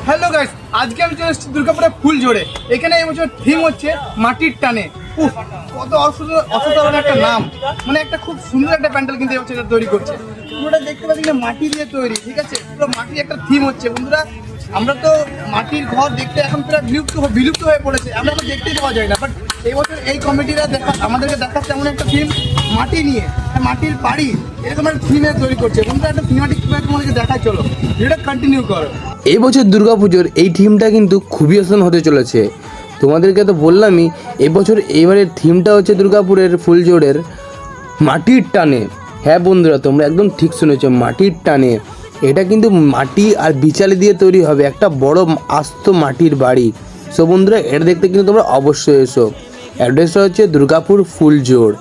Hello guys, আজকে আমি চলে এসেছি দুর্গাপুরের ফুলঝোড়ে। এখানে এই বছর থিম হচ্ছে মাটির টানে। উফ, কত অসাধারণ একটা নাম, মানে একটা খুব সুন্দর একটা প্যান্ডেল কিন্তু এই বছর এটা তৈরি করছে। পুরোটা দেখতে পাচ্ছি না মাটি দিয়ে তৈরি, ঠিক আছে? পুরো মাটির একটা থিম হচ্ছে। বন্ধুরা, আমরা তো মাটির ঘর দেখতে এখন প্রায় বিলুপ্ত হয়ে পড়েছে, আমরা তো দেখতেই পাওয়া যায় না। বাট এই বছর এই কমিটিরা আমাদেরকে দেখাচ্ছে এমন একটা থিম মাটি নিয়ে, মাটির বাড়ি, এরকম একটা থিমে তৈরি করছে। বন্ধুরা, একটা থিমেটিক তোমাদেরকে দেখায়, চলো এটা কন্টিনিউ করো। এই বছর দুর্গাপুজোর এই থিমটা কিন্তু খুবই অসাধারণ হতে চলেছে। তোমাদেরকে তো বললামই, এবছর এবারের থিমটা হচ্ছে দুর্গাপুরের ফুলজোড়ের মাটির টানে। হ্যাঁ বন্ধুরা, তোমরা একদম ঠিক শুনেছো, মাটির টানে। এটা কিন্তু মাটি আর বিচালি দিয়ে তৈরি হবে একটা বড় আস্ত মাটির বাড়ি। সো বন্ধুরা, এটা দেখতে কিন্তু তোমরা অবশ্যই এসো। অ্যাড্রেসটা হচ্ছে দুর্গাপুর ফুলজোড়।